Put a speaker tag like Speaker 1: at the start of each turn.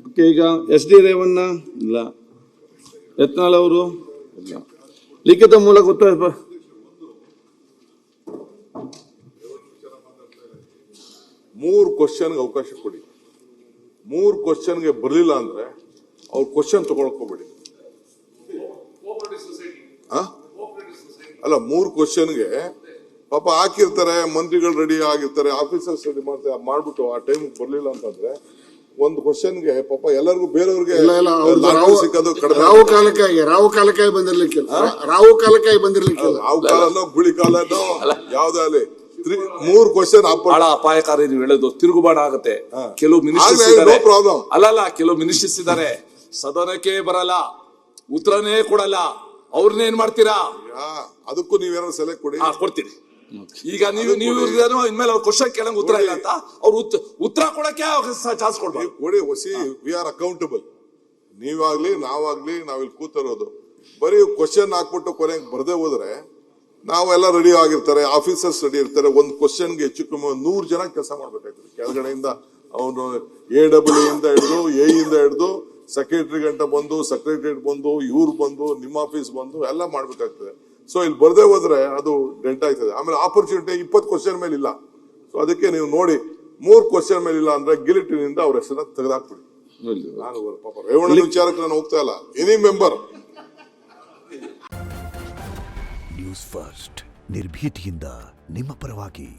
Speaker 1: Okay, ಈಗ SD Revanna ಇಲ್ಲ, ಯತ್ನಾಳ್ ಅವರು ಇಲ್ಲ. ಲಿಖಿತ ಮೂಲಕ ಉತ್ತರ
Speaker 2: 3 ಕ್ವಶನ್ಗೆ ಅವಕಾಶ ಕೊಡಿ. 3 ಕ್ವಶನ್ಗೆ ಬರಲಿಲ್ಲ ಅಂದ್ರೆ ಅವ್ರ ಕ್ವಶನ್ ತಗೊಳಕ್ ಹೋಗ್ಬೇಡಿ. ಅಲ್ಲ, 3 ಕ್ವಶನ್ಗೆ ಪಾಪ ಹಾಕಿರ್ತಾರೆ, ಮಂತ್ರಿಗಳು ರೆಡಿ ಆಗಿರ್ತಾರೆ, ಆಫೀಸರ್ಸ್ ರೆಡಿ ಮಾಡ್ಬಿಟ್ಟು ಆ ಟೈಮ್ ಬರ್ಲಿಲ್ಲ ಅಂತಂದ್ರೆ ಒಂದು ಕ್ವಶನ್ಗೆ ಪಾಪ ಎಲ್ಲರಿಗೂ ಬೇರೆಯವ್ರಿಗೆ ಸಿಕ್ಕೋದು ಕಡಿಮೆ.
Speaker 3: ರಾವು ಕಾಲಕ್ಕಾಗಿ ಬಂದಿರ್ಲಿಕ್ಕಿಲ್ಲ. ರಾವು
Speaker 2: ಕಾಲನೋ ಗುಳಿ ಕಾಲನೋ ಯಾವ್ದೇ ಅಲ್ಲಿ 3 ಕ್ವಶನ್
Speaker 4: ಬಹಳ ಅಪಾಯಕಾರಿ. ನೀವು ಹೇಳೋದು ತಿರುಗುಬಾಣ ಆಗುತ್ತೆ. ಕೆಲವು ಮಿನಿಸ್ಟರ್ಸ್
Speaker 2: ಪ್ರಾಬ್ಲಮ್ ಅಲ್ಲ,
Speaker 4: ಕೆಲವು ಮಿನಿಸ್ಟರ್ಸ್ ಇದ್ದಾರೆ, ಸದನಕ್ಕೆ ಬರಲ್ಲ, ಉತ್ತರನೇ ಕೊಡಲ್ಲ. ಅವ್ರನ್ನ ಏನ್ ಮಾಡ್ತೀರಾ?
Speaker 2: ಅದಕ್ಕೂ ನೀವೇನಾದ್ರು ಸೆಲೆಕ್ಟ್ ಕೊಡಿ.
Speaker 4: ಕೊಡ್ತೀನಿ. ಈಗ ನೀವು ಇನ್ಮೇಲೆ ಅವ್ರ ಕ್ವಶನ್ ಕೇಳಂಗ್ ಉತ್ತರ ಇಲ್ಲ ಅಂತ ಅವ್ರು ಉತ್ತರ ಕೊಡಕ್ಕೆ ಚಾನ್ಸ್ ಕೊಡ್ಬೇಕು.
Speaker 2: ಕೊಡಿ. We are accountable. ನೀವಾಗ್ಲಿ ನಾವಾಗ್ಲಿ ನಾವಿಲ್ಲಿ ಕೂತಿರೋದು ಬರೀ ಕ್ವಶನ್ ಹಾಕ್ಬಿಟ್ಟು ಕೊನೆಗೆ ಬರ್ದೇ ಹೋದ್ರೆ ನಾವೆಲ್ಲ ರೆಡಿ ಆಗಿರ್ತಾರೆ, ಆಫೀಸರ್ಸ್ ರೆಡಿ ಇರ್ತಾರೆ. ಒಂದು ಕ್ವಶನ್ಗೆ ಹೆಚ್ಚು ಕಮ್ಮಿ 100 ಜನ ಕೆಲಸ ಮಾಡ್ಬೇಕಾಗ್ತದೆ. ಕೆಳಗಡೆಯಿಂದ ಅವನು AEE ಇಂದ ಹಿಡಿದು AE ಇಂದ ಹಿಡಿದು ಸೆಕ್ರೆಟರಿ ಗಂಟ ಬಂದು, ಸೆಕ್ರೆಟರಿಯೇಟ್ ಬಂದು, ಇವ್ರು ಬಂದು, ನಿಮ್ಮ ಆಫೀಸ್ ಬಂದು ಎಲ್ಲ ಮಾಡ್ಬೇಕಾಗ್ತದೆ. ಸೊ ಇಲ್ಲಿ ಬರ್ದೇ ಹೋದ್ರೆ ಅದು ಡೆಂಟ್ ಆಯ್ತದೆ. ಆಮೇಲೆ ಆಪರ್ಚುನಿಟಿ 20 ಕ್ವಶನ್ ಮೇಲೆ ಇಲ್ಲ. ಸೊ ಅದಕ್ಕೆ ನೀವು ನೋಡಿ 3 ಕ್ವಶನ್ ಮೇಲೆ ಇಲ್ಲ ಅಂದ್ರೆ ಗಿಲಿಟಿನಿಂದ ಅವ್ರ ಹೆಸರನ್ನ ತೆಗೆದಾಕ್ಬಿಡಿ. ನಾನು ಪಾಪ ರೇವಣ್ಣ ವಿಚಾರಕ್ಕೆ ನಾನು ಹೋಗ್ತಾ ಇಲ್ಲ. Any member.
Speaker 5: ನ್ಯೂಸ್ ಫಸ್ಟ್, ನಿರ್ಭೀತಿಯಿಂದ ನಿಮ್ಮ ಪರವಾಗಿ.